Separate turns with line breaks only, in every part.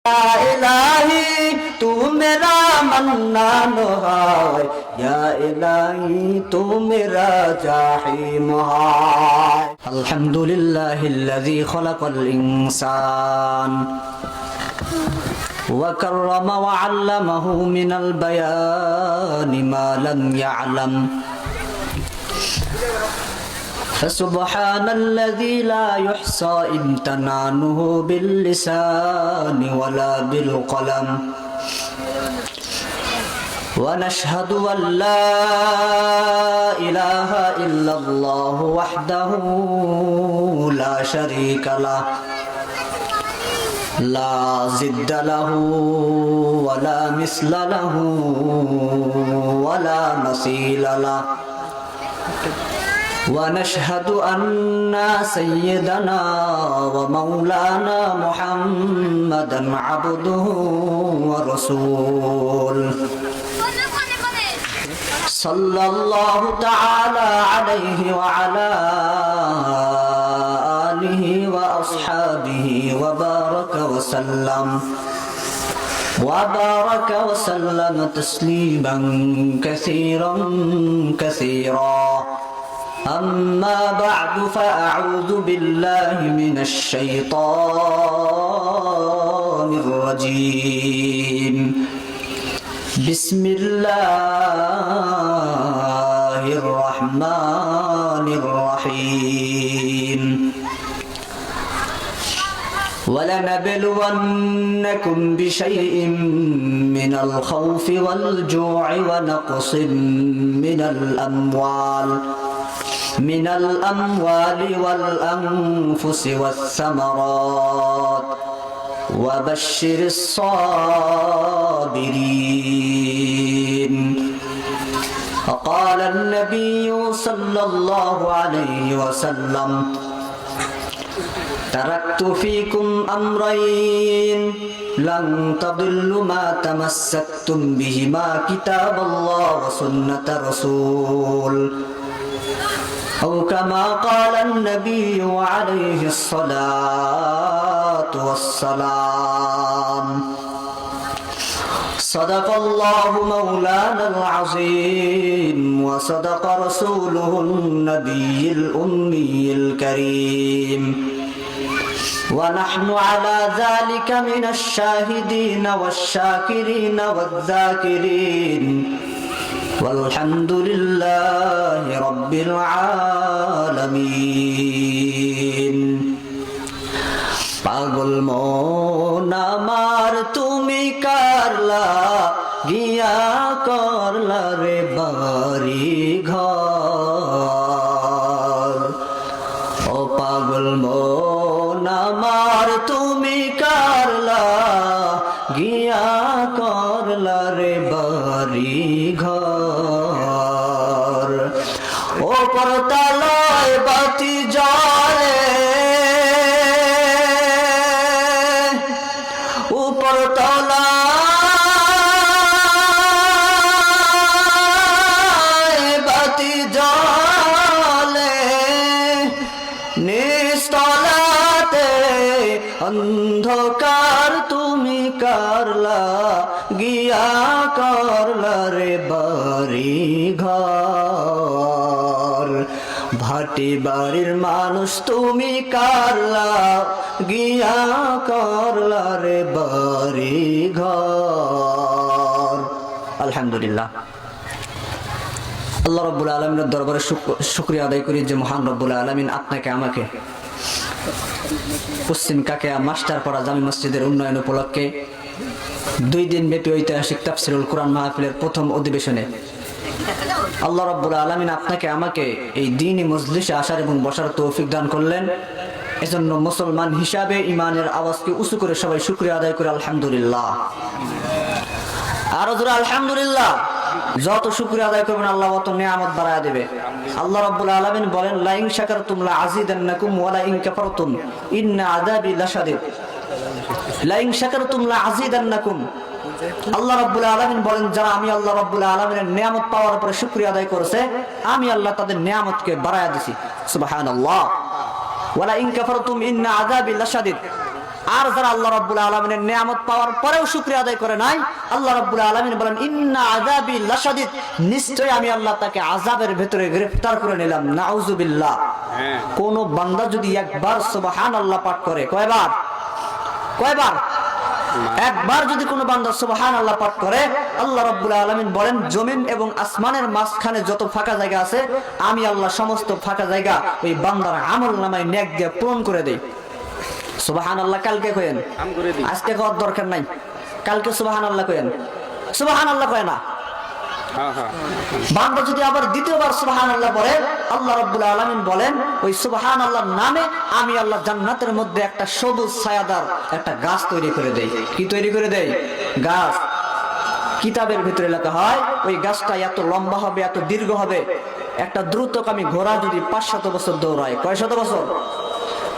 इलाही तू मेरा मन्नान है, या इलाही तू मेरा जाहिम है। अल्हम्दुलिल्लाहिल्लज़ी खलक़ल इंसान वकर्रम वअल्लमहु मिनल बयानि मा लम यअलम فسبحان الذي لا يحصى امتنانه باللسان ولا بالقلم ونشهد أن لا إله إلا الله وحده لا شريك له لا ضد له ولا مثل له ولا مثيل له ونشهد أن سيدنا ومولانا محمدا عبده ورسوله صلى الله تعالى عليه وعلى آله وأصحابه وبارك وسلم تسليما كثيرا كثيرا أما بعد فأعوذ بالله من الشيطان الرجيم بسم الله الرحمن الرحيم ولنبلونكم بشيء من الخوف والجوع ونقص من الأموال والأنفس والثمرات وبشر الصابرين. وقال النبي صلى الله عليه وسلم تركت فيكم أمرين لن تضلوا ما تمسكتم بهما كتاب الله وسنة رسول أو كما قال النبي عليه الصلاة والسلام. صدق الله مولانا العظيم وصدق رسوله النبي الأمي الكريم ونحن على ذلك من الشاهدين والشاكرين والذاكرين والحمد لله رب العالمين. পাগল মন আমার তুমি কারলা গিয়া করলা রে বাড়ি ঘর। ও পাগল মন আমার তুমি কারলা গিয়া করলা রে বাড়ি ঘর। ও পরতালয় বাতি জলে উপর তলায় বাতি জলে নিস্তলাতে অন্ধকার তুমি কারলা গিয়া করলা রে বাড়ি ঘর। ভাটি বাড়ির মানুষ তুমি কারলা গিয়া করলা রে বাড়ি ঘর। আলহামদুলিল্লাহ, আল্লাহ রাব্বুল আলামিনের দরবারে শুকরিয়া আদায় করি যে মহান রব্বুল আলামিন আপনাকে আমাকে পশ্চিম কাকেয়া মাস্টারপাড়া জামি মসজিদের উন্নয়ন উপলক্ষে 2 দিন ব্যাপী ঐতিহাসিক তাফসীরুল কুরআন মাহফিলের প্রথম অধিবেশনে আল্লাহ রাব্বুল আলামিন আপনাকে আমাকে এই দ্বীনি মজলিসে আসার এবং বসার তৌফিক দান করলেন। এজন্য মুসলমান হিসাবে ইমানের আওয়াজকে উঁচু করে সবাই শুকরিয়া আদায় করে আলহামদুলিল্লাহ। আরো জোরে আলহামদুলিল্লাহ। যত শুকরিয়া আদায় করবেন আল্লাহ তত নিয়ামত বাড়ায় দেবে। আল্লাহ রাব্বুল আলামিন বলেন লা ইন শাকারতুম লা আযীদান্নাকুম ওয়া লা ইন কাফারতুম ইন্না আযাবি লাশাদীদ। লা ইন শাকারতুম লা আযীদান্নাকুম আল্লাহ রাব্বুল আলামিন বলেন, যারা আমি আল্লাহ রাব্বুল আলামিনের নিয়ামত পাওয়ার পরে শুকরিয়া আদায় করেছে, আমি আল্লাহ তাদের নিয়ামতকে বাড়ায়া দিছি। সুবহানাল্লাহ। ওয়ালা ইন কাফারতুম ইন্না আযাবি লাশাদীদ। আর যারা আল্লাহ রাব্বুল আলামিনের নিয়ামত পাওয়ার পরেও শুকরিয়া আদায় করে নাই, আল্লাহ রাব্বুল আলামিন বলেন ইন্না আযাবি লাশাদীদ, নিশ্চয় আমি আল্লাহ তাকে আযাবের ভিতরে গ্রেফতার করে নিলাম। নাউযুবিল্লাহ। কোন বান্দা যদি একবার সুবহানাল্লাহ পাঠ করে, কয়বার? একবার যদি কোনো বান্দা সুবহানাল্লাহ পাঠ করে, আল্লাহ রাব্বুল আলামিন বলেন জমিন এবং আসমানের মাঝখানে যত ফাঁকা জায়গা আছে আমি আল্লাহ সমস্ত ফাঁকা জায়গা ওই বান্দার আমলনামায় নেক দিয়ে পূরণ করে দেই। সুবহানাল্লাহ কালকে কইেন, আজকে করার দরকার নাই, কালকে সুবহানাল্লাহ কইেন। সুবহানাল্লাহ কয় না, বান্দা যদি আবার দ্বিতীয়বার সুবহানাল্লাহ পড়ে, আল্লাহ রাব্বুল আলামিন বলেন ওই সুবহানাল্লাহর নামে আমি আল্লাহ জান্নাতের মধ্যে একটা সবুজ ছায়াদার একটা গাছ তৈরি করে দেই। কি তৈরি করে দেই? গাছ। কিতাবের ভিতরে লেখা হয় ওই গাছটা এত লম্বা হবে, এত দীর্ঘ হবে, একটা দ্রুতগামী ঘোড়া যদি 500 বছর দৌড়ায়, কয় শত বছর?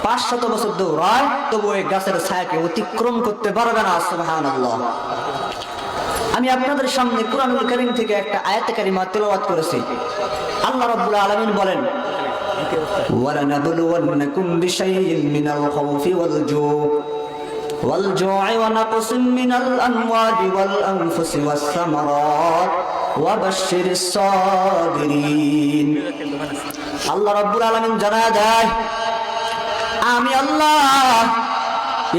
500 বছর দৌড়ায়, তবু ওই গাছের ছায়াকে অতিক্রম করতে পারবে না। সুবহানাল্লাহ। আমি আপনাদের সামনে কুরআনুল কারীম থেকে একটা আয়াতে কারিমা তেলাওয়াত করেছি। আল্লাহ রাব্বুল আলামিন বলেন ওয়ালানাবলুওয়ান্নাকুম বিশাইইন মিনাল খাউফি ওয়াল জু'i ওয়া নাকসিম মিনাল আমওয়ালি ওয়াল আনফুসি ওয়াস সামারাত ওয়া বাশশিরিস সাবিরিন। আল্লাহ রাব্বুল আলামিন জানায় দেয় আমি আল্লাহ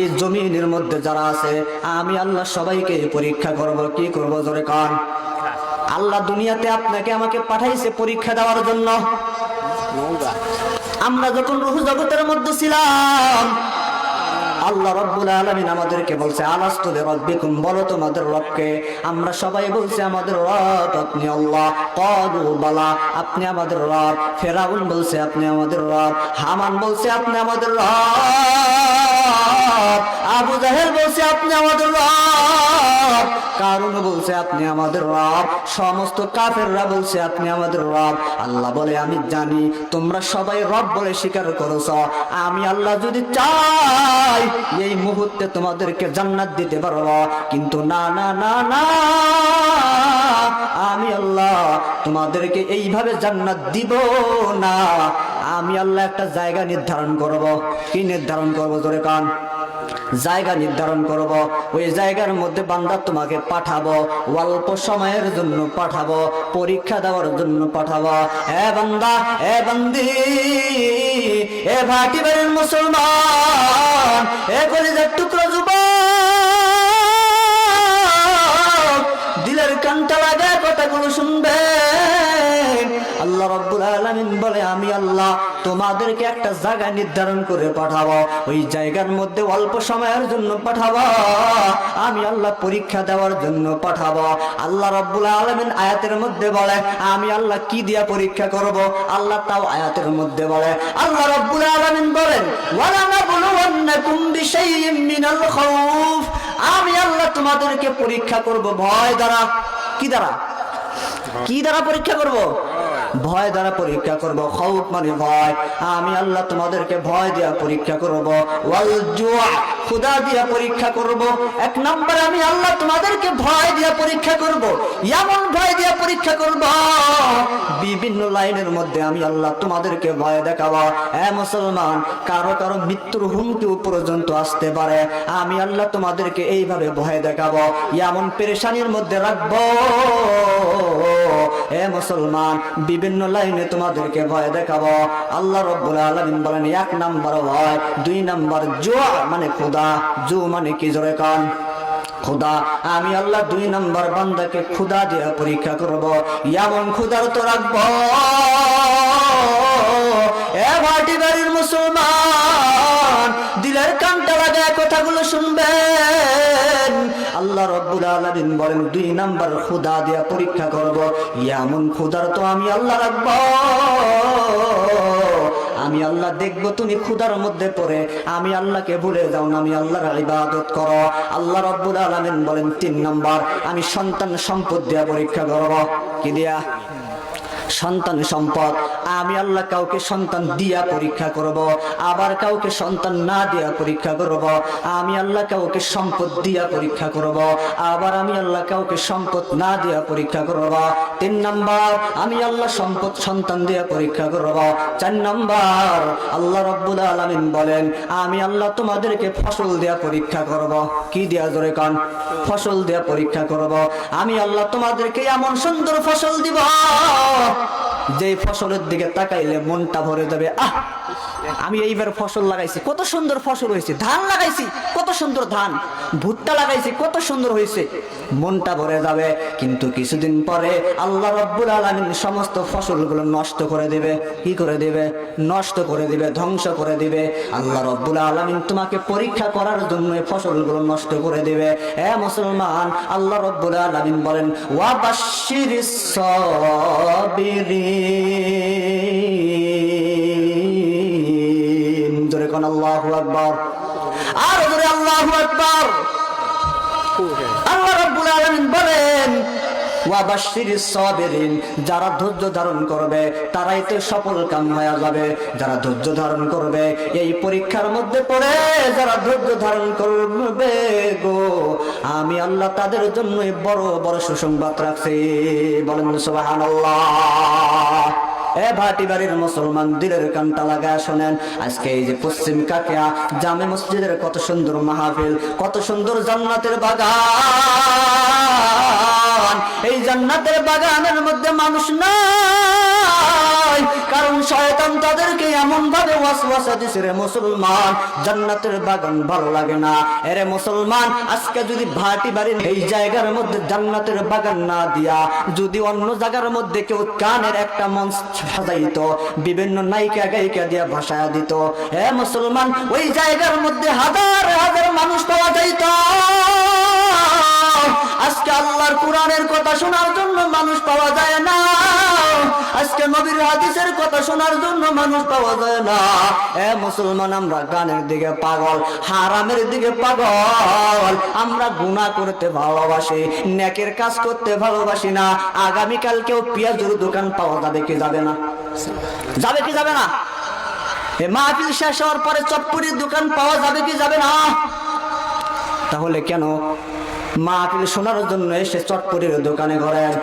এই জমিনের মধ্যে যারা আছে আমি আল্লাহ সবাইকে পরীক্ষা করব। কি করব? জোরে কান। আল্লাহ দুনিয়াতে আপনাকে আমাকে পাঠাইছে পরীক্ষা দেওয়ার জন্য। আমরা যখন রূহ জগতের মধ্যে ছিলাম, আল্লাহ রাব্বুল আলামিন আমাদেরকে বলছে আলাস্তু বিরাব্বিকুম, বলো তোমাদের রবকে। আমরা সবাই বলছি আমাদের রব আপনি আল্লাহ। ক্বালু বালা, আপনি আমাদের রব। ফিরআউন বলছে আপনি আমাদের রব। হামান বলছে আপনি আমাদের রব। আবু জাহেল বলছে আপনি আমাদের রব। কারুন বলছে আপনি আমাদের রব। সমস্ত কাফেররা বলছে আপনি আমাদের রব। আল্লাহ বলে আমি জানি তোমরা সবাই রব বলে স্বীকার করেছ। আমি আল্লাহ যদি চাই এই মুহূর্তে তোমাদেরকে জান্নাত দিতে পারবো, কিন্তু না না না না, আমি আল্লাহ তোমাদেরকে এইভাবে জান্নাত দিব না। আমি আল্লাহ একটা জায়গা নির্ধারণ করব। কি নির্ধারণ করব? জোরে কান। জায়গা নির্ধারণ করব। ওই জায়গার মধ্যে বান্দা তোমাকে পাঠাবো, অল্প সময়ের জন্য পাঠাবো, পরীক্ষা দেওয়ার জন্য পাঠাবো। এ বান্দা, এ বান্দি, এ ভাটি বাড়ির মুসলমান, এ কলিজার টুকরো যুবক, দিলের কানটা লাগা কথাগুলো শুনবেন। আল্লাহ রাব্বুল আলামিন বলে আমি আল্লাহ তোমাদেরকে একটা জায়গা নির্ধারণ করে পাঠাবো। ওই জায়গার মধ্যে অল্প সময়ের জন্য পাঠাবো, আমি আল্লাহ পরীক্ষা দেওয়ার জন্য পাঠাবো। আল্লাহ রাব্বুল আলামিন আয়াতের মধ্যে বলে আমি আল্লাহ কি দিয়া পরীক্ষা করব? আল্লাহ তাও আয়াতের মধ্যে বলে, আল্লাহ রাব্বুল আলামিন বলেন ওয়ালানাবলুওয়ান্নাকুম বিশাইইম মিনাল খাউফ, আমি আল্লাহ তোমাদেরকে পরীক্ষা করব ভয় দ্বারা। কি দ্বারা? কি দ্বারা পরীক্ষা করব? ভয় দ্বারা পরীক্ষা করব। খাউফ মানে ভয়। আমি আল্লাহ তোমাদেরকে ভয় দিয়া পরীক্ষা করব। ওয়াল জুআ, ক্ষুধা দিয়া পরীক্ষা করব। এক নম্বরে আমি আল্লাহ তোমাদেরকে ভয় দিয়া পরীক্ষা করব। এমন ভয় দিয়া পরীক্ষা করব, বিভিন্ন লাইনের মধ্যে আমি আল্লাহ তোমাদেরকে ভয় দেখাবো। এ মুসলমান, কারো কারো মৃত্যুর হুমকি পর্যন্ত আসতে পারে। আমি আল্লাহ তোমাদেরকে এইভাবে ভয় দেখাবো, এমন পেরেশানির মধ্যে রাখবো। এ মুসলমান, বিভিন্ন লাইনে তোমাদেরকে ভয় দেখাবো। আল্লাহ রাব্বুল আলামিন বলেন এক নাম্বার ভয়, দুই নাম্বার জুআ মানে ক্ষুধা। জু মানে কি? জোরে কান। ক্ষুধা। আমি আল্লাহ দুই নাম্বার বান্দাকে ক্ষুধা দিয়ে পরীক্ষা করব। এমন ক্ষুধার তো রাখবো, এ ভাটি বাড়ির মুসলমান, দিলের কানটা লাগায় কথাগুলো শুনবেন। আল্লাহ রাব্বুল আলামিন বলেন দুই নাম্বার ক্ষুধা দিয়ে পরীক্ষা করব। এমন ক্ষুধার তো আমি আল্লাহ রাখবো, আমি আল্লাহ দেখবো তুমি ক্ষুধার মধ্যে পড়ে আমি আল্লাহকে ভুলে যাও না, আমি আল্লাহর ইবাদত করো। আল্লাহ রাব্বুল আলামিন বলেন তিন নাম্বার আমি সন্তান সম্পদ দিয়া পরীক্ষা করব। কি দিয়া? সন্তান সম্পদ। আমি আল্লাহ কাউকে সন্তান দিয়া পরীক্ষা করব, আবার কাউকে সন্তান না দিয়া পরীক্ষা করব। আমি আল্লাহ কাউকে সম্পদ দিয়া পরীক্ষা করব, আবার আমি আল্লাহ কাউকে সম্পদ না দিয়া পরীক্ষা করব। 3 নাম্বার, আমি আল্লাহ সম্পদ সন্তান দিয়া পরীক্ষা করব। 4 নাম্বার, আল্লাহ রাব্বুল আলামিন বলেন আমি আল্লাহ তোমাদেরকে ফসল দিয়া পরীক্ষা করব। কি দিয়া জোরে কান? ফসল দিয়া পরীক্ষা করব। আমি আল্লাহ তোমাদেরকে এমন সুন্দর ফসল দিব যে ফসলের দিকে তাকাইলে মনটা ভরে যাবে। আমি এইবার ফসল লাগাইছি, কত সুন্দর ফসল হয়েছে। ধান লাগাইছি, কত সুন্দর ধান। ভুট্টা লাগাইছি, কত সুন্দর হয়েছে। মনটা ভরে যাবে। কিন্তু কিছুদিন পরে আল্লাহ রাব্বুল আলামিন সমস্ত ফসলগুলো নষ্ট করে দিবে। কি করে দিবে? নষ্ট করে দিবে, ধ্বংস করে দিবে। আল্লাহ রাব্বুল আলামিন তোমাকে পরীক্ষা করার জন্য ফসলগুলো নষ্ট করে দিবে। মুসলমান, আল্লাহ রাব্বুল আলামিন বলেন ওয়া বাশশিরিস সাবিরিন। জোরে কোন আল্লাহু আকবার। আর জোরে আল্লাহু আকবার। আল্লাহ রাব্বুল আলামিন বলেন ওয়া বাশশিরিস সাবিরিন, যারা ধৈর্য ধারণ করবে তারাই তো সফল কাম হয়ে যাবে। যারা ধৈর্য ধারণ করবে এই পরীক্ষার মধ্যে পড়ে, যারা ধৈর্য ধারণ করবে গো, আমি আল্লাহ তাদের জন্য বড় বড় সুসংবাদ রাখছি। বলেন সুবহানাল্লাহ। ভাটিবাড়ির মুসলমান, দিলের কানটা লাগায় শোনেন। আজকে এই যে পশ্চিম কাকিয়া জামে মসজিদের কত সুন্দর মাহফিল, কত সুন্দর জান্নাতের বাগান। এই জান্নাতের বাগানের মধ্যে মানুষ নাই, কারণ শয়তান তাদেরকে এমন ভাবে ওয়াসওয়াসা দিছে রে মুসলমান, জান্নাতের বাগান ভালো লাগে না। এরে মুসলমান, আজকে যদি ভাটিবাড়ির এই জায়গার মধ্যে জান্নাতের বাগান না দিয়া যদি অন্য জায়গার মধ্যে কেউ গানের একটা মঞ্চ সাজাইতো, বিভিন্ন নায়িকা গায়িকা দিয়া ভাষায় দিত, মুসলমান, ওই জায়গার মধ্যে হাজার হাজার মানুষ পাওয়া যাইত। আজকে আল্লাহর কোরআনের কথা শোনার জন্য মানুষ পাওয়া যায় না। আজকে নবীর হাদিসের কথা শোনার জন্য মানুষ পাওয়া যায় না। মুসলমান, আমরা গানের দিকে পাগল, হারামের দিকে পাগল। আমরা গুনাহ করতে ভালোবাসি, নেকের কাজ করতে ভালোবাসি না। আগামীকাল কেউ পেঁয়াজের দোকান পাওয়া যাবে কি যাবে না? যাবে কি যাবে না? মাহফিল শেষ হওয়ার পরে চটপটির দোকান পাওয়া যাবে কি যাবে না? তাহলে কেন মাহফিল শোনার জন্য এসে চটপটির দোকানে ঘোরেন?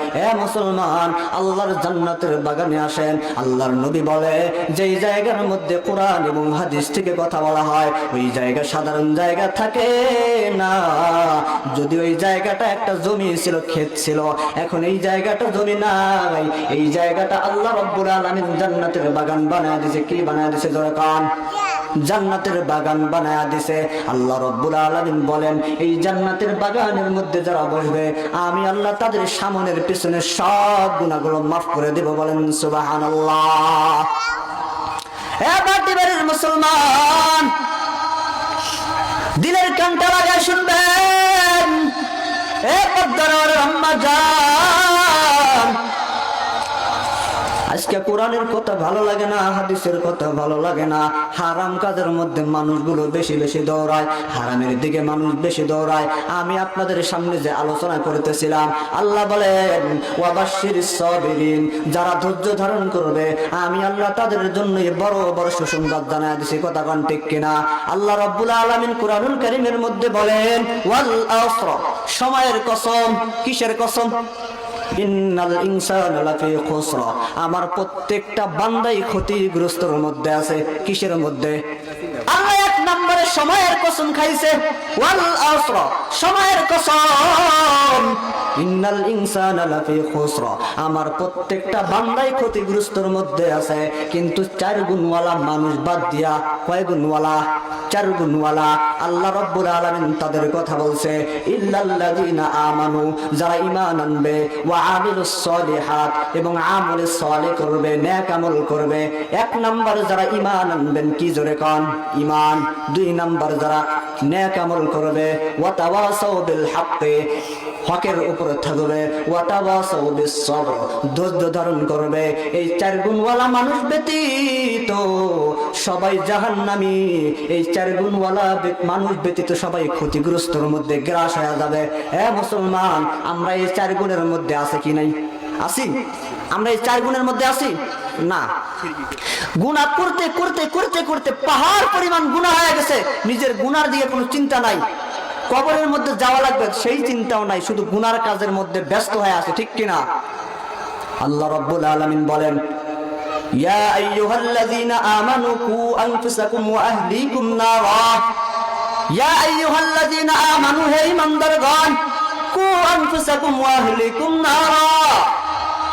মুসলমান, আল্লাহর জান্নাতের বাগানে আসেন। আল্লাহর নবী বলে যেই জায়গার মধ্যে কোরআন এবং হাদিস থেকে কথা বলা হয় ওই জায়গা সাধারণ জায়গা থাকে না। যদি ওই জায়গাটা একটা জমি ছিল, ক্ষেত ছিল, এখন এই জায়গাটা জমি নাই, এই জায়গাটা আল্লাহ রাব্বুল আলামিন জান্নাতের বাগান বানায় দিয়েছে। কি বানায় দিয়েছে? জোরে কান। জান্নাতের বাগান বানায়া দিছে। আল্লাহ রাব্বুল আলামিন বলেন এই জান্নাতের বাগানের মধ্যে যারা বসবে আমি আল্লাহ তাদের সামনের পিছনে সব গুনাহগুলো মাফ করে দেব। বলেন সুবহানাল্লাহ। বাড়ির মুসলমান, দিলের কানটা লাগায় শুনবেন। পদ্মার আম্মা জান, আজকে কোরআনের কথা ভালো লাগে না, হাদিসের কথা ভালো লাগে না। হারাম কাজের মধ্যে মানুষগুলো বেশি বেশি দৌড়ায়, হারামের দিকে মানুষ বেশি দৌড়ায়। আমি আপনাদের সামনে যে আলোচনা করতেছিলাম, আল্লাহ বলেন ওয়া বাশশিরিস সাবিরিন, যারা ধৈর্য ধারণ করবে আমি আল্লাহ তাদের জন্য বড় বড় সুসংবাদ জানায় দিছি। কথা কোন ঠিক কিনা? আল্লাহ রাব্বুল আলামিন কোরআনুল কারীমের মধ্যে বলেন ওয়াল আসর, সময়ের কসম। কিসের কসম? ইন্নাল ইনসানা লাফি খুসর, আমার প্রত্যেকটা বান্দাই ক্ষতিগ্রস্তর মধ্যে আছে। কিসের মধ্যে? আল্লাহ এক নম্বরে সময়ের কসম খাইছে, ওয়াল আসর, সময়ের কসম। ইন্নাল ইনসানা লাফি খুসর, আমার প্রত্যেকটা বান্দাই ক্ষতিগ্রস্তর মধ্যে আছে। কিন্তু 4 গুণওয়ালা মানুষ বাদ দিয়া, কয় গুণওয়ালা? 4 গুণওয়ালা। আল্লাহ রাব্বুল আলামিন তাদের কথা বলছে ইল্লাল্লাযিনা আমানু, যারা ঈমান আনবে, ওয়া আমিলুস সলিহাত, এবং আমলে সালেহ করবে, নেক আমল করবে। 1 নাম্বার যারা ঈমান আনবেন, কি জোরে কোন? ঈমান। 2 নাম্বার যারা নেক আমল করবে, ওয়া তাওয়াসাউ বিল হক্কি, হকের উপরে থাকবে, ওয়া তাওয়াসাউ বিস সবর, ধৈর্য ধারণ করবে। এই 4 গুণওয়ালা মানুষ ব্যতীত সবাই জাহান্নামী। এই 4 গুণওয়ালা মানুষ ব্যতীত সবাই ক্ষতিগ্রস্তর মধ্যে গ্রাস হয়ে যাবে। মুসলমান, আমরা এই 4 গুণের মধ্যে আছে কি নাই? আছি? আমরা এই 4 গুণের মধ্যে আছি না। গুনাহ করতে করতে করতে করতে পাহাড় পরিমাণ গুনাহ হয়ে গেছে, নিজের গুনার দিকে কোনো চিন্তা নাই, কবরের মধ্যে যাওয়া লাগবে সেই চিন্তাও নাই, শুধু গুনার কাজের মধ্যে ব্যস্ত হয়ে আছে, ঠিক কিনা? আল্লাহ রাব্বুল আলামিন বলেন, ইয়া আইয়ুহাল্লাযীনা আমানু কু আনফুসাকুম ওয়া আহলিকুম নারা, ইয়া আইয়ুহাল্লাযীনা আমানু, হে ঈমানদারগণ, কু আনফুসাকুম ওয়া আহলিকুম নারা,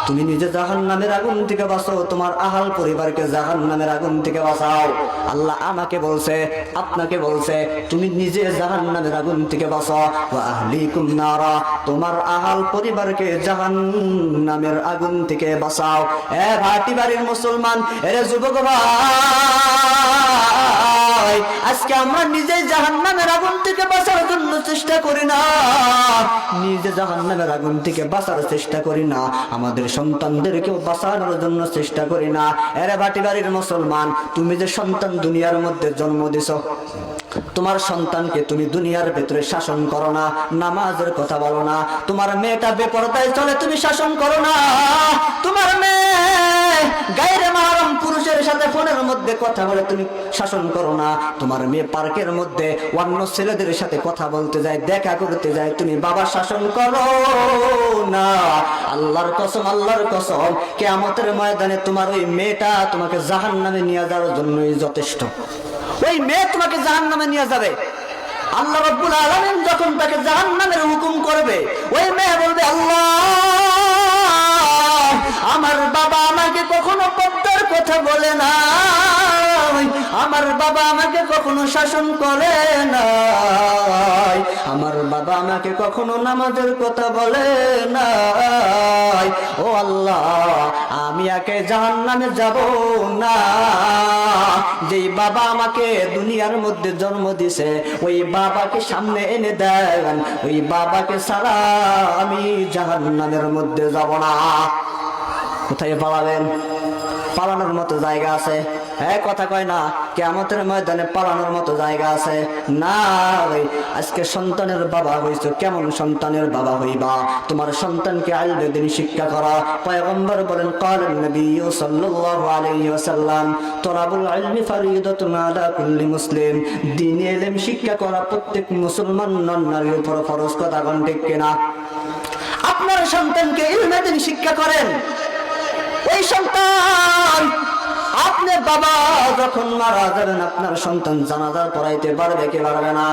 তুমি নিজে জাহান্নামের আগুন থেকে বাঁচাও, তোমার আহাল পরিবারকে জাহান্নামের আগুন থেকে বাঁচাও। আল্লাহ আমাকে বলছে, আপনাকে বলছে, তুমি নিজে জাহান্নামের আগুন থেকে বাঁচাও, ওয়া আহলিকুম নারা, তোমার আহাল পরিবারকে জাহান্নামের আগুন থেকে বাঁচাও। এ ভাটি বাড়ির মুসলমান, এরে যুবক ভাই, আজকে আমরা নিজে জাহান্নামের আগুন থেকে বাঁচার জন্য চেষ্টা করি না, নিজে জাহান্নামের আগুন থেকে বাঁচার চেষ্টা করি না, আমাদের সন্তানদেরকেও বাঁচানোর জন্য চেষ্টা করি না। এরে ভাটি বাড়ির মুসলমান, তুমি যে সন্তান দুনিয়ার মধ্যে জন্ম দিছো, তোমার সন্তানকে তুমি দুনিয়ার ভেতরে শাসন করো না, নামাজের কথা বলো না, তোমার মেয়েটা বেপরদায় চলে তুমি শাসন করো না, তোমার মেয়ে গায়রে মাহরম পুরুষের সাথে ফোনের মধ্যে কথা বলে তুমি শাসন করো না, তোমার মেয়ে পার্কের মধ্যে অন্য ছেলেদের সাথে কথা বলতে যায়, দেখা করতে যায়, তুমি বাবা শাসন করো না। আল্লাহর কসম, আল্লাহর কসম, কিয়ামতের ময়দানে তোমার ওই মেয়েটা তোমাকে জাহান্নামে নিয়ে যাওয়ার জন্যই যথেষ্ট, ওই মেয়ে তোমাকে জাহান্নামে নিয়ে যাবে। আল্লাহ রাব্বুল আলামিন যখন তাকে জাহান্নামের হুকুম করবে, ওই মেয়ে বলবে, আল্লাহ, আমার বাবা আমাকে কখনো পর্দার কথা বলে না, আমার বাবা আমাকে কখনো শাসন করে না, আমার বাবা আমাকে কখনো নামাজের কথা বলে না, ও আল্লাহ, আমি একে জাহান্নামে যাব না। যেই বাবা আমাকে দুনিয়ার মধ্যে জন্ম দিছে, ওই বাবাকে সামনে এনে দেন, ওই বাবাকে ছাড়া আমি জাহান্নামের মধ্যে যাব না। কোথায় পালাবেন? পালানোর মতো জায়গা আছে? হ্যাঁ, কথা কয় না, কিয়ামতের ময়দানে পালানোর মতো জায়গা আছে না। আজকে সন্তানের বাবা হইছো, কেমন সন্তানের বাবা হইবা? তোমার সন্তানকে ইলমে দ্বীন শিক্ষা করা। পয়গম্বর বলেন, ক্বালান নবী সাল্লাল্লাহু আলাইহি ওয়াসাল্লাম, তলাবুল ইলমি ফরিদাতুন আলা কুল্লি মুসলিম, দ্বীনি ইলম শিক্ষা করা প্রত্যেক মুসলমান নারীর উপর ফরজ। কথা কোন ঠিক কিনা? আপনার সন্তানকে ইলমে দ্বীন শিক্ষা করেন। ওই সন্তান, আপনি বাবা যখন মারা যাবেন, আপনার সন্তান জানাজা পড়াইতে পারবে কি পারবে না?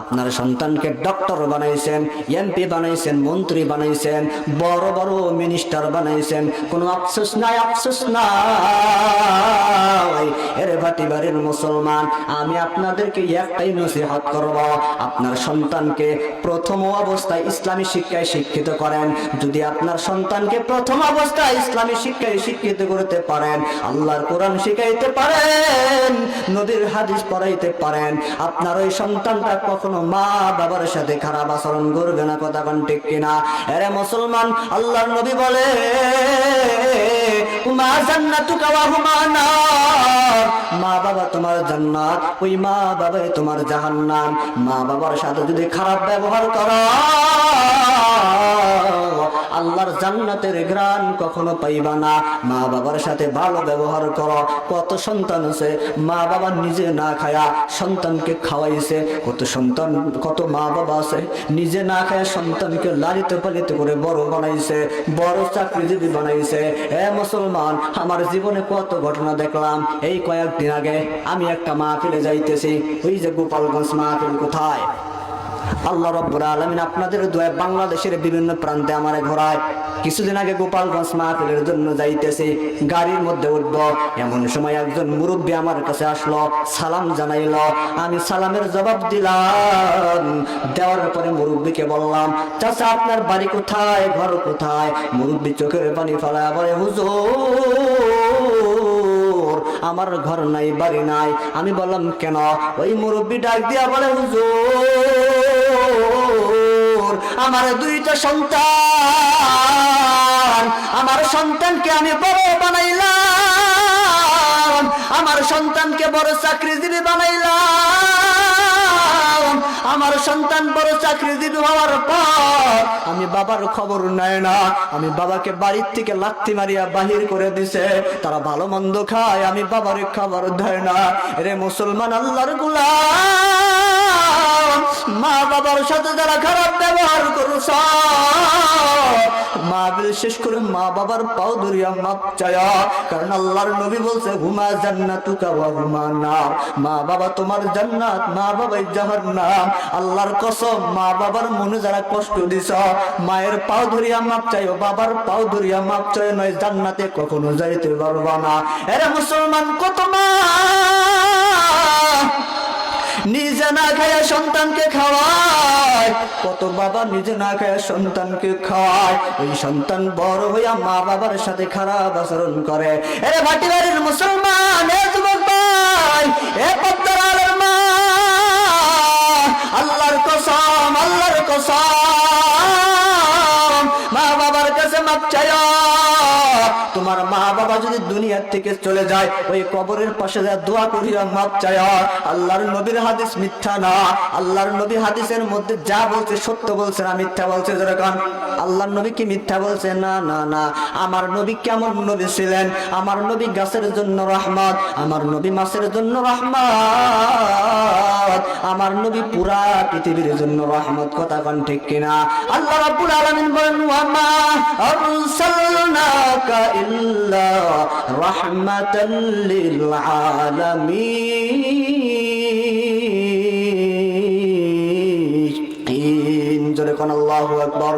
আপনার সন্তানকে ডক্টর বানাইছেন, এমপি বানাইছেন, মন্ত্রী বানাইছেন, বড় বড় মিনিস্টার বানাইছেন, কোনো আফসোস নাই, আফসোস নাই। এরে ভাটি বাড়ির মুসলমান, আমি আপনাদেরকে একটাই নসিহত করব, আপনার সন্তানকে প্রথম অবস্থায় ইসলামী শিক্ষায় শিক্ষিত করেন। যদি আপনার সন্তানকে প্রথম অবস্থায় ইসলামী শিক্ষায় শিক্ষিত করতে পারেন, আল্লাহর কোরআন শিখাইতে পারেন, নবীর হাদিস পড়াইতে পারেন, আপনার ওই সন্তানটা কখনো মা বাবার সাথে খারাপ আচরণ করবে না। কথা কোন ঠিক কিনা? এরে মুসলমান, আল্লাহর নবী বলে, মা জান্নাতুকা ওয়া হুমা নার, মা বাবা তোমার জান্নাত, ওই মা বাবাই তোমার জাহান্নাম। মা বাবার সাথে যদি খারাপ ব্যবহার করো, আল্লাহর জান্নাতের ঘ্রাণ কখনো পাইবা না। মা বাবার সাথে ভালো ব্যবহার করো। কত সন্তান আছে মা বাবা নিজে না খায়া সন্তানকে খাওয়াইছে, কত মা বাবা আছে নিজে না খায়া সন্তানকে লালিত পালিত করে বড় বানাইছে, বড় চাকরিজীবী বানাইছে। এ মুসলমান, আমার জীবনে কত ঘটনা দেখলাম। এই কয়েকদিন আগে আমি একটা মাহফিলে যাইতেছি, ওই যে গোপালগঞ্জ মাহফিল। কোথায়? আল্লাহ রাব্বুল আলামিন আপনাদের দোয়ায় বাংলাদেশের বিভিন্ন প্রান্তে আমারে ঘোরায়। কিছুদিন আগে গোপালগঞ্জ মাহফিলের জন্য যাইতেছি, গাড়ির মধ্যে উঠব, এমন সময় একজন মুরব্বী আমার কাছে আসলো, সালাম জানাইলো। আমি সালামের জবাব দিলাম। দেওয়ার পরে মুরব্বীকে বললাম, চাচা আপনার বাড়ি কোথায়, ঘর কোথায়? মুরব্বী চোখের পানি ফেলা বলে, হুজুর আমার ঘর নাই, বাড়ি নাই। আমি বললাম, কেন? ওই মুরব্বী ডাক দিয়া বলে, হুজুর আমার দুইটা সন্তান, আমার সন্তানকে আমি বড় বানাইলাম, আমার সন্তানকে বড় চাকরিজীবী বানাইলাম। আমার সন্তান বড় চাকরিজীবী হওয়ার পর আমি বাবার খবর নেয় না, আমি বাবাকে বাড়ির থেকে লাথি মারিয়া বাহির করে দিছে। তারা ভালো মন্দ খায়, আমি বাবার খাবার দেয় না। রে মুসলমান আল্লাহর গোলাম, মা বাবার সাথে যারা খারাপ ব্যবহার করছ, মা বিশেষ করে মা বাবার পাও ধরিয়া মাপ চায়া। কারণ আল্লাহর নবী বলছে হুমা জান্নাতুকা ওয়া হুমা নার, মা বাবা তোমার জান্নাত, মা বাবাই জাহান্নাম। আল্লাহর কসম, মা বাবার মনে যারা কষ্ট দিছ, মায়ের পাও ধরিয়া মাপ চাইও, বাবার পাও ধরিয়া মাপ চাই, নয় জান্নাতে কখনো যাইতে পারবা না। এরা মুসলমান কত মা নিজে না খায়া সন্তানকে খাওয়ায়, কত বাবা নিজে না খায়া সন্তানকে খাওয়ায়। ওই সন্তান বড় হইয়া মা বাবার সাথে খারাপ আচরণ করে। এরে ভাটিবাড়ির মুসলমান, এ যুবক ভাই, এ পদ্মার আলের মা, আল্লাহর কসম, আল্লাহর কসম, মা বাবার কাছে মাপ চাইয়া। তোমার মা বাবা যদি দুনিয়ার থেকে চলে যায়, ওই কবরের পাশে যা দোয়া করিয়া মাপ চাইয়া। আল্লাহর নবীর হাদিস মিথ্যা না। আল্লাহর নবী হাদিসের মধ্যে যা বলছে সত্য বলছে না মিথ্যা বলছে? যেরকম আল্লাহর নবী কি মিথ্যা বলছে? না না না। আমার নবী কেমন নবী ছিলেন? আমার নবী গাছের জন্য রহমত, আমার নবী মাছের জন্য রহমত, আমার নবী পুরা পৃথিবীর জন্য রহমত। কথা কোন ঠিক কিনা? আল্লাহ রাব্বুল আলামিন বলেন ওয়ামা আরসালনাকা ইল্লা রাহমাতাল লিল আলামিন। জোরে কোন আল্লাহু আকবার।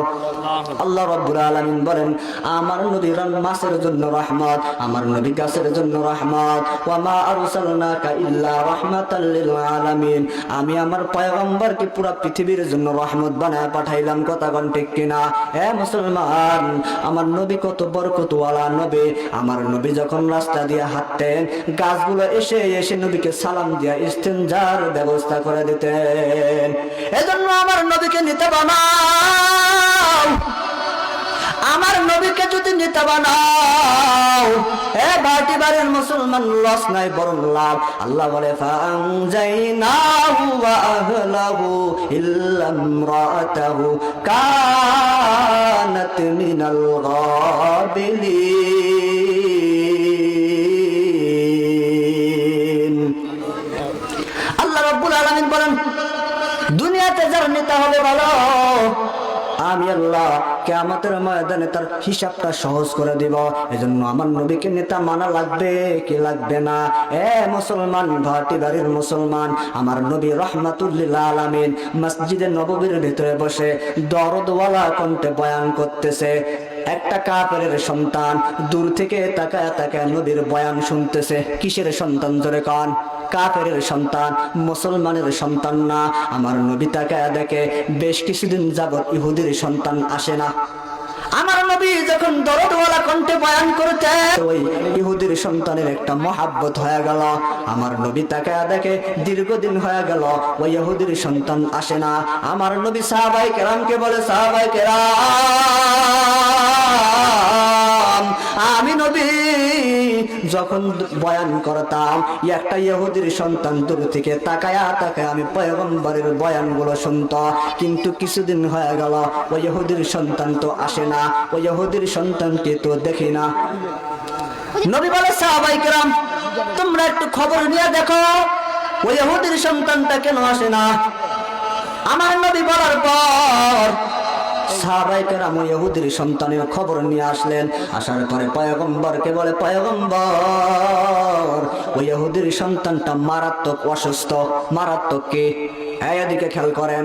আল্লাহ রাব্বুল আলামিন বলেন আমার নবী মাছের জন্য রহমত, আমার নবী গাছের জন্য রহমত। ওয়ামা আরসালনাকা ইল্লা রাহমাতাল লিল আলামিন, আমি আমার পয়গম্বরকে পুরো পৃথিবীর জন্য রহমত বানায় পাঠাইলাম। কথা কোন ঠিক কিনা? হে মুসলমান, আমার নবী কত বরকতওয়ালা নবী। আমার নবী যখন রাস্তা দিয়ে হাঁটতেন, গাছগুলো এসে এসে নবীকে সালাম দিয়া ইস্তেনজার ব্যবস্থা করে দিতেন। এজন্য আমার নবীকে নিতে বানাও, আমার নবীকে যদি নিতে বানাও, এ ভাটি বাড়ির মুসলমান, লস নাই বরং লাভ। আল্লাহ বলে ফাআনজাইনাহু ওয়া আহলাহু ইল্লা ইমরাতাহু কানাত মিনাল গাবিলিন। আল্লাহ রাব্বুল আলামিন বলেন দুনিয়াতে যার নেতা হবে ভালো, আমি আল্লাহ কিয়ামতের ময়দানে তার হিসাবটা সহজ করে দিব। এজন্য আমার নবীকে নেতা মানা লাগবে কি লাগবে না? এ মুসলমান, ভাটি বাড়ির মুসলমান, আমার নবী রাহমাতুল লিল আলামিন মসজিদে নববীর ভিতরে বসে দরদওয়ালা কণ্ঠে বয়ান করতেছে। একটা কাফেরের সন্তান দূর থেকে তাকায় তাকায় নবীর বয়ান শুনতেছে। কিসের সন্তান? জোরে কান। কাফেরের সন্তান, মুসলমানের সন্তান না। আমার নবী তাকায় দেখে বেশ কিছুদিন যাবত ইহুদির সন্তান আসে না। আমার নবী যখন দরদওয়ালা কণ্ঠে বয়ান করতে, ওই ইহুদির সন্তানের একটা মহাব্বত হয়ে গেল। আমার নবী তাকায় দেখে দীর্ঘদিন হয়ে গেল ওই ইহুদির সন্তান আসে না। আমার নবী সাহাবায়ে কেরামকে বলে, সাহাবায়ে কেরাম, আমি নবী যখন বয়ান করতাম, একটা ইহুদির সন্তান দূর থেকে তাকায়া তাকায়া আমি পয়গম্বরের বয়ানগুলো শুনত। কিন্তু কিছুদিন হয়ে গেল ওই ইহুদির সন্তান তো আসে না, ওই ইহুদির সন্তানকে তো দেখি না। নবী বলে সাহাবায়ে কেরাম, তোমরা একটু খবর নিয়ে দেখো ওই ইহুদির সন্তানটা কেন আসে না। আমার নবী বলার পর সাহাবায়ে কেরাম ইহুদির সন্তানের খবর নিয়ে আসলেন। আসার পরে পয়গম্বরকে বলে, পয়গম্বর, ওই ইহুদির সন্তানটা মারাত্মক অসুস্থ। মারাত্মক কি? এদিকে খেয়াল করেন,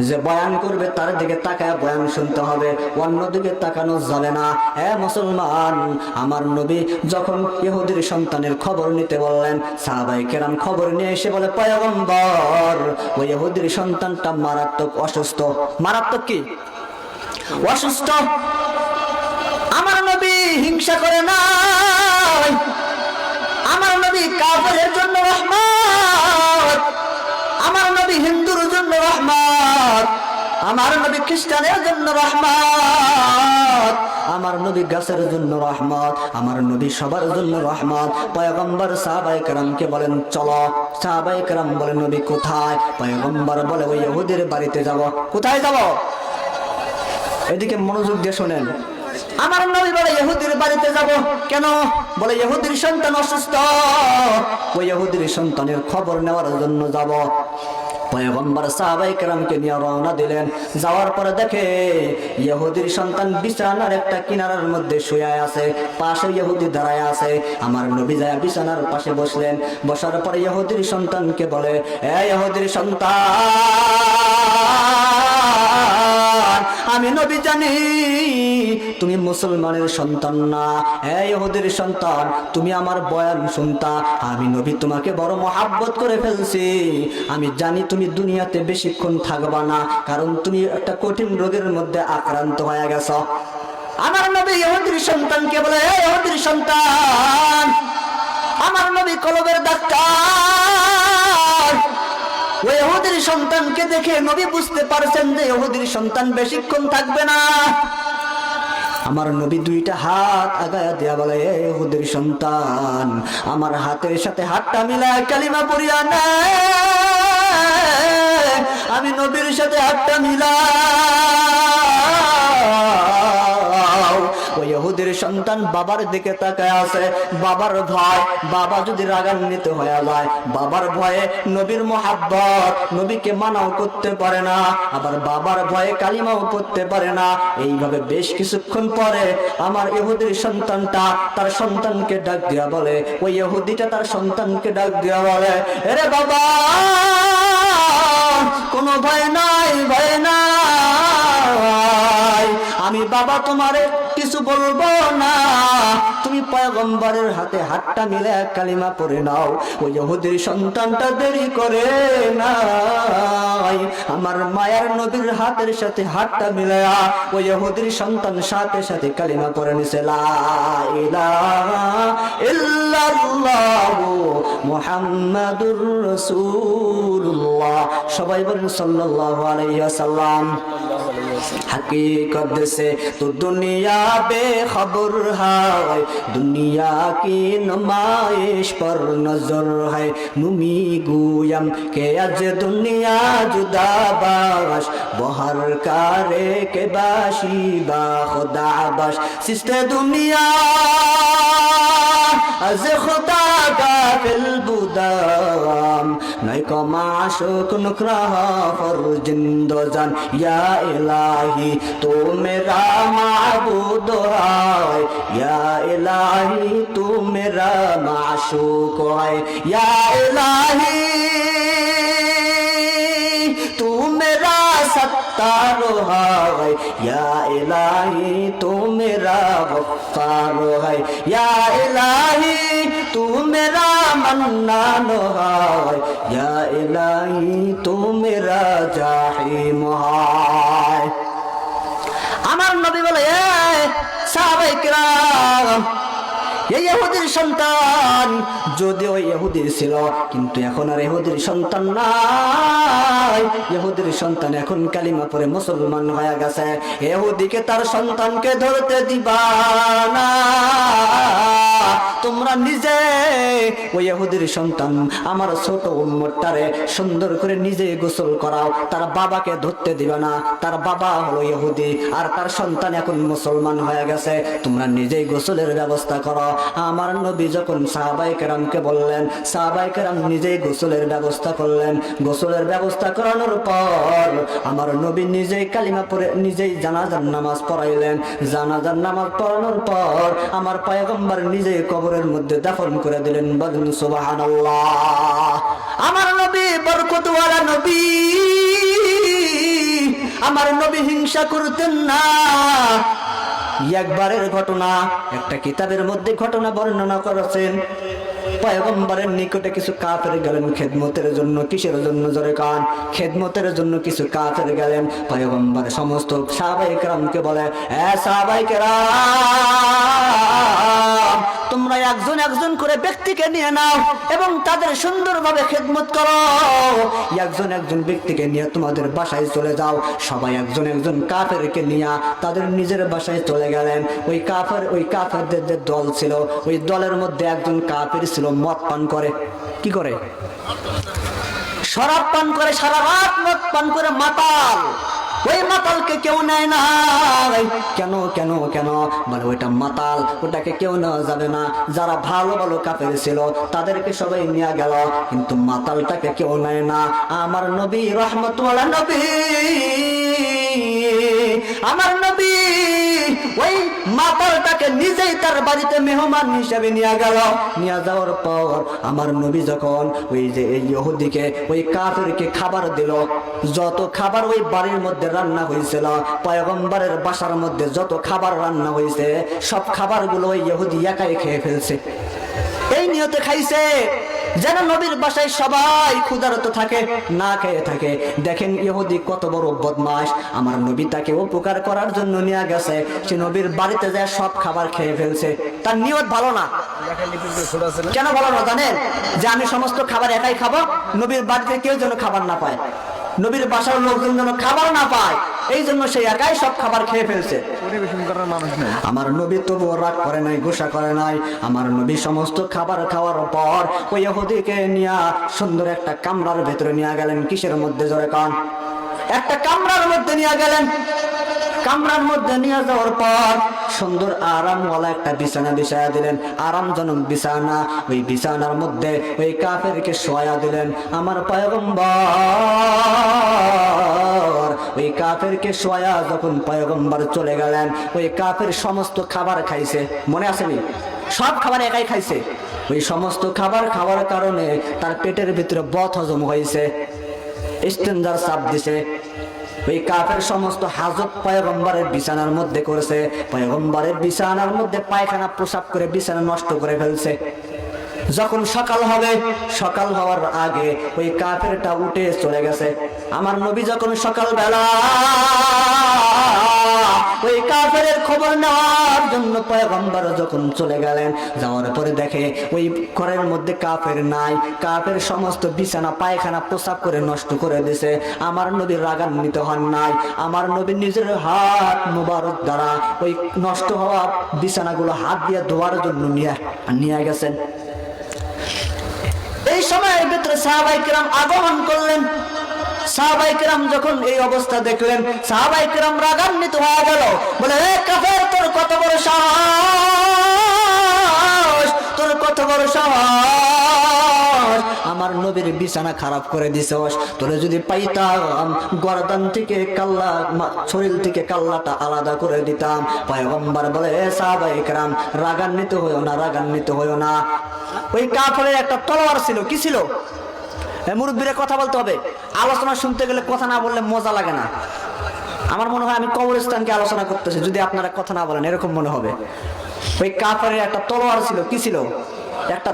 যে বয়ান করবে তার দিকে তাকায় বয়ান শুনতে হবে, অন্যদিকে তাকানো যাবে না। হে মুসলমান, আমার নবী যখন ইহুদির সন্তানের খবর নিতে বললেন, সাহাবায়ে কেরাম খবর নিয়ে এসে বলে, পয়গম্বর, ওই ইহুদির সন্তানটা মারাত্মক অসুস্থ। মারাত্মক কি? অসুস্থ। আমার নবী হিংসা করে নাই। আমার নবী কাফেরের জন্য রহমত, আমার নবী হিন্দুর জন্য রহমত, আমার নবী খ্রিস্টানের জন্য রহমত, আমার নবী গাছের জন্য রহমত, আমার নবী সবার জন্য রহমত। পয়গম্বর সাহাবায়ে কেরামকে বলেন চলো। সাহাবায়ে কেরাম বলে, নবী কোথায়? পয়গম্বর বলে, ওই ইহুদির বাড়িতে যাব। কোথায় যাব? এদিকে মনোযোগ দিয়ে শোনেন। আমার নবী বলে ইহুদির বাড়িতে যাব। কেন? বলে ইহুদির সন্তান অসুস্থ, ওই ইহুদির সন্তানের খবর নেওয়ার জন্য যাব। পয়গম্বর সাহাবায়ে কেরামকে নিয়ে রওনা দিলেন। যাওয়ার পরে দেখে ইহুদির সন্তান বিছানার একটা কিনারার মধ্যে শুয়ে আছে, পাশে ইহুদি দাঁড়ায় আছে। আমার নবী যায় বিছানার পাশে বসলেন। বসার পরে ইহুদির সন্তানকে বলে, এ ইহুদির সন্তান, আমি নবী জানি তুমি মুসলমানের সন্তান না। হে ইহুদির সন্তান, তুমি আমার বয়ান শুনতা, আমি নবী তোমাকে বড় মহাব্বত করে ফেলছি। আমি জানি তুমি দুনিয়াতে বেশিক্ষণ থাকবা না, কারণ তুমি একটা কঠিন রোগের মধ্যে আক্রান্ত হয়ে গেছো। আমার নবী ইহুদির সন্তানকে বলে, হে ইহুদির সন্তান, আমার নবী কলবের ডাক্তার। ওই ইহুদির সন্তানকে দেখে নবী বুঝতে পারছেন যে ইহুদির সন্তান বেশিক্ষণ থাকবে না। আমার নবী দুইটা হাত আগায়া দিয়া বলে, এ ইহুদির সন্তান, আমার হাতের সাথে হাতটা মিলায় কালিমা পড়িয়া নে। আমি নবীর সাথে হাতটা মিলাও। ওই ইহুদির সন্তান বাবার দিকে তাকায় আছে। বাবার ভয়, বাবা যদি রাগান্বিত হয়ে যায়, বাবার ভয়ে নবীর মোহাব্বত, নবীকে মানাও করতে পারে না, আবার বাবার ভয়ে কালিমাও পড়তে পারে না। এইভাবে বেশ কিছুক্ষণ পরে আমার ইহুদির সন্তানটা তার সন্তানকে ডাক দিয়া বলে, ওই ইহুদিটা তার সন্তানকে ডাক দিয়া বলে, আরে বাবা, কোনো ভয় নাই, ভয় নাই, আমি বাবা তোমারে কিছু বলবো না, তুমি পয়গম্বরের হাতে হাতটা মিলে কালিমা পড়ে নাও। ওই ইহুদির সন্তানটা দেরি করে নাই, আমার মায়ার নবীর হাতের সাথে হাতটা মিলায়া ওই ইহুদির সন্তান সাথে সাথে কালিমা পড়ে নিছে, লা ইলাহা ইল্লাল্লাহু মুহাম্মাদুর রাসূলুল্লাহ। সবাই বলেন সাল্লাল্লাহু আলাইহি ওয়াসাল্লাম। हकीकत से तो दुनिया बेखबर है, दुनिया की नुमाइश पर नजर है। नुमी गुयम के आज दुनिया जुदा बाश, बहर कारे के बाशी बा खुदा बाश। सिस्ते दुनिया از خدا غافل بودم، نئی کو معشوق نکرہ پر جند و جان، یا الہی تو میرا معبود ہے، یا الہی تو میرا معشوق ہے، یا الہی تو میرا ستار ہے، یا الہی تو میرا غفار ہے، یا الہی تو میرا منان ہے، یا الہی تو میرا জাহিম ہے। আমার নবী বলে, সাহাবায়ে কেরাম, এই ইহুদির সন্তান যদিও ইহুদির ছিল, কিন্তু এখন আর ইহুদির সন্তান নাই। ইহুদির সন্তান এখন কালিমা পড়ে মুসলমান হয়ে গেছে। ইহুদিকে তার সন্তানকে ধরতে দিবা না। তোমরা নিজে ওই ইহুদির সন্তান আমার ছোট উম্মতটারে সুন্দর করে নিজে গোসল করাও, তার বাবাকে ধরতে দিবা না। তার বাবা হলো ইহুদি আর তার সন্তান এখন মুসলমান হয়ে গেছে, তোমরা নিজেই গোসলের ব্যবস্থা করো। আমার নবী যখন সাহাবায়ে কেরামকে বললেন, সাহাবায়ে কেরাম নিজেই গোসলের ব্যবস্থা করলেন। গোসলের ব্যবস্থা করানোর পর আমার নবী নিজেই কালিমা পড়ে নিজেই জানাজার নামাজ পড়াইলেন। জানাজার নামাজ পড়ানোর পর আমার পয়গম্বর নিজেই কবরের মধ্যে দাফন করে দিলেন। বলেন সুবহানাল্লাহ। আমার নবী বরকতওয়ালা নবী, আমার নবী হিংসা করতেন না। একবারের ঘটনা একটা কিতাবের মধ্যে ঘটনা বর্ণনা করেছেন। পয়গম্বরের নিকটে কিছু কাফের গেলেন খেদমতের জন্য। কিসের জন্য? জোরে কান। খেদমতের জন্য কিছু কাফের গেলেন। পয়গম্বর সমস্ত সাহাবায়ে কেরামকে বলে, সাহাবায়ে কেরাম, তোমরা একজন একজন করে ব্যক্তিকে নিয়ে নাও এবং তাদের সুন্দরভাবে খেদমত করো। একজন একজন ব্যক্তিকে নিয়ে তোমাদের বাসায় চলে যাও। সবাই একজন একজন কাফেরকে নিয়ে তাদের নিজের বাসায় চলে গেলেন। ওই কাফেরদের যে দল ছিল, ওই দলের মধ্যে একজন কাফের ছিল মদ পান করে। কি করে? শরাব পান করে, সারা রাত মদ পান করে মাতাল। ওই মাতালকে কেউ নেয় না। কেন কেন কেন? বলে ওইটা মাতাল, ওটাকে কেউ নেওয়া যাবে না। যারা ভালো ভালো কাফের ছিল তাদেরকে সবাই নিয়ে গেল, কিন্তু মাতালটাকে কেউ নেয় না। আমার নবী রহমতুল্লাহ নবী, আমার নবী ওই মাতালটাকে নিজেই তার বাড়িতে মেহমান হিসেবে নিয়ে গেল। নিয়ে যাওয়ার পর আমার নবী যখন ওই যে ইহুদিকে, ওই কাফেরকে খাবার দিল, যত খাবার ওই বাড়ির মধ্যে রান্না হয়েছিল, পয়গম্বরের বাসার মধ্যে যত খাবার রান্না হয়েছে, সব খাবারগুলো ওই ইহুদি একাই খেয়ে ফেলছে। এই নিয়তে খাইছে যেন নবীর বাসায় সবাই ক্ষুধার্ত থাকে, না খেয়ে থাকে। দেখেন ইহুদি কত বড় বদমাশ। আমার নবী তাকে উপকার করার জন্য নিয়ে গেছে, সে নবীর বাড়িতে যায় সব খাবার খেয়ে ফেলছে। তার নিয়ত ভালো না। কেন ভালো না জানেন? যে আমি সমস্ত খাবার একাই খাবো, নবীর বাড়িতে কেউ যেন খাবার না পায়, নবীর বাসার লোকজন যেন খাবার না পায়, এই জন্য সে একাই সব খাবার খেয়ে ফেলছে। আমার নবী তবুও রাগ করে নাই, গোসা করে নাই। আমার নবী সমস্ত খাবার খাওয়ার পর ওই ইহুদিকে নিয়ে সুন্দর একটা কামরার ভেতরে নিয়ে গেলেন। কিসের মধ্যে? জোরে কান। একটা কামরার মধ্যে নিয়ে গেলেন। কামরার মধ্যে নিয়ে যাওয়ার পর সুন্দর আরামওয়ালা একটা বিছানা বিছায়া দিলেন, আরামজনক বিছানা। ওই বিছানার মধ্যে ওই কাফেরকে শোয়া দিলেন। আমার পয়গম্বর ওই কাফেরকে শোয়া যখন পয়গম্বর চলে গেলেন, ওই কাফের সমস্ত খাবার খাইছে, মনে আসেনি? সব খাবার একাই খাইছে। ওই সমস্ত খাবার খাওয়ার কারণে তার পেটের ভিতরে বদ হজম হয়েছে, ইস্তেঞ্জার চাপ দিছে। ওই কাফের সমস্ত হাজত পয়গম্বরের বিছানার মধ্যে করেছে, পয়গম্বরের বিছানার মধ্যে পায়খানা প্রসাব করে বিছানা নষ্ট করে ফেলছে। যখন সকাল হবে, সকাল হওয়ার আগে ওই কাফেরটা উঠে চলে গেছে। আমার নবী যখন সকালবেলা ওই কাফের খবর নেওয়ার জন্য পয়গম্বর যখন চলে গেলেন, যাওয়ার পরে দেখে ওই ঘরের মধ্যে কাফের নাই, কাফের সমস্ত বিছানা পায়খানা প্রসাব করে নষ্ট করে দিয়েছে। আমার নবী রাগান্বিত হন নাই, আমার নবী নিজের হাত মুবারক দ্বারা ওই নষ্ট হওয়া বিছানাগুলো হাত দিয়ে ধোয়ার জন্য নিয়ে গেছেন। এই সময়ের ভিতরে সাহাবায়ে কেরাম আগমন করলেন। সাহাবায়ে কেরাম যখন এই অবস্থা দেখলেন, সাহাবায়ে কেরাম রাগান্বিত হয়ে গেল। বলে, এ কাফের, তোর কত বড় সাহস, তোর কত বড় সাহস, আমার নবীর বিছানা খারাপ করে দিছস। তোরে যদি পাইতাম গর্দান থেকে কাল্লা, শরীর থেকে কাল্লাটা আলাদা করে দিতাম। পয়গম্বর বলে, এ সাহাবায়ে কেরাম রাগান্বিত হইও না, রাগান্বিত হইও না। ওই কাফেরের একটা তলোয়ার ছিল। কি ছিল? মুরব্বীরা কথা বলতে হবে, আলোচনা শুনতে গেলে কথা না বললে মজা লাগে না। আমার মনে হয় আমি কবরস্থানকে আলোচনা করতেছি, যদি আপনারা কথা না বলেন এরকম মনে হবে। ওই কাফেরের একটা তলোয়ার ছিল। কি ছিল? একটা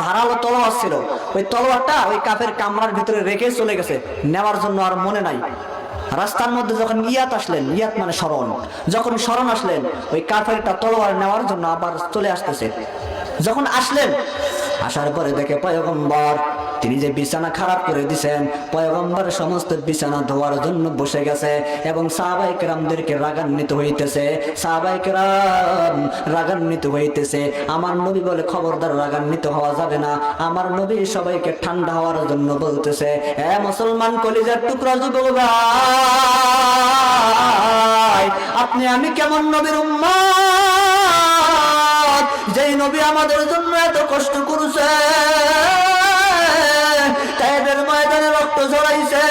ধারালো তলোয়ার ছিল। ওই তলোয়ারটা ওই কাফের কামরার ভিতরে রেখে চলে গেছে, নেওয়ার জন্য আর মনে নাই। রাস্তার মধ্যে যখন ইয়াত আসলেন, ইয়াত মানে স্মরণ, যখন স্মরণ আসলেন, ওই কাফেরটা তলোয়ার নেওয়ার জন্য আবার চলে আসতেছে। যখন আসলেন, আসার পরে দেখে পয়গম্বর তিনি যে বিছানা খারাপ করে দিয়েছেন, পয়গম্বর সমস্ত বিছানা ধোয়ার জন্য বসে গেছে এবং সাহাবায়ে কেরামদেরকে রাগান্বিত হইতেছে। সাহাবায়ে কেরাম রাগান্বিত হইতেছে। আমার নবী বলে, খবরদার রাগান্বিত হওয়া যাবে না। আমার নবী সবাইকে ঠান্ডা হওয়ার জন্য বলতেছে, এ মুসলমান কলিজার টুকরা যুবক ভাই, আপনি আমি কেমন নবীর উম্মত, যেই নবী আমাদের জন্য এত কষ্ট করেছে, তাইদের ময়দানে রক্ত ঝরাইছে।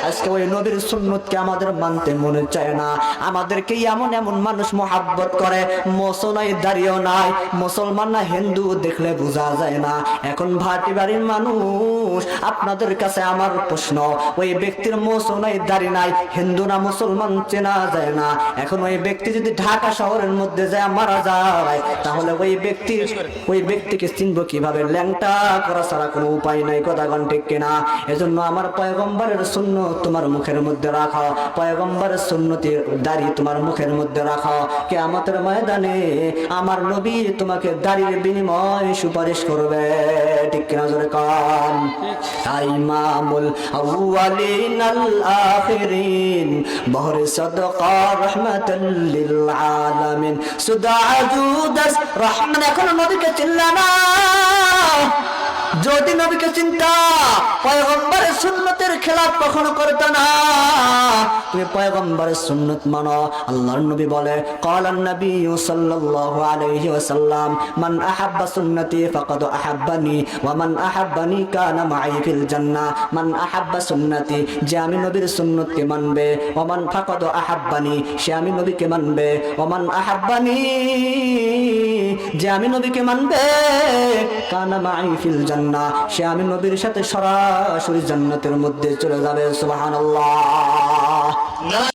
আজকে ওই নবীর সুন্নতকে আমাদের মানতে মনে চায় না। আমাদেরকে এমন এমন মানুষ মোহাব্বত করে, মোসো নাই, দাড়িও নাই, মুসলমান না হিন্দু দেখলে বোঝা যায় না। এখন ভাটি বাড়ির মানুষ, আপনাদের কাছে আমার প্রশ্ন, ওই ব্যক্তির মোসো নাই, দাড়ি নাই, হিন্দু না মুসলমান চেনা যায় না। এখন ওই ব্যক্তি যদি ঢাকা শহরের মধ্যে যায় মারা যায়, তাহলে ওই ব্যক্তিকে চিনবো কিভাবে? ল্যাংটা করা ছাড়া কোনো উপায় নাই। কথা কোন ঠিক কিনা? এজন্য আমার পয়গম্বরের সুন্নত তোমার মুখের মধ্যে রাখো, পয়গম্বরের সুন্নতির দাড়ি তোমার মুখের মধ্যে রাখো। কিয়ামতের ময়দানে আমার নবী তোমাকে দাড়ির বিনিময় সুপারিশ করবে। ঠিক কিনা? জোরে কান। ইমামুল আউয়ালিন আল আখিরিন, বহরে সাদকা রাহমাতাল লিল আলামিন, সুদাজুদাস রহমান। এখন নবীকে চিনলা না? যদি নবীকে চিন্তা, পয়গম্বরের সুন্নাত সুন্নতের খেলাফ কখনো করতে না, তুমি পয়গম্বরের সুন্নত মানো। আল্লাহর নবী বলে ক্বালান নবী সাল্লাল্লাহু আলাইহি ওয়াসাল্লাম মান আহাব্বা সুন্নতি ফাকাদ আহাব্বানি ওয়া মান আহাব্বানি কানা মাই ফিল জান্নাহ। মান আহাব্বা সুন্নতি, যে আমি নবীর সুন্নতকে মানবে, ওয়া মান ফাকাদ আহাব্বানি, সে আমি নবীকে মানবে, ওয়া মান আহাব্বানি, যে আমি নবীকে মানবে, কানা মাই ফিল জান্নাহ, সে আমি নবীর সাথে সরাসরি জান্নাতের মধ্যে চলে যাবে। সুবহানাল্লাহ।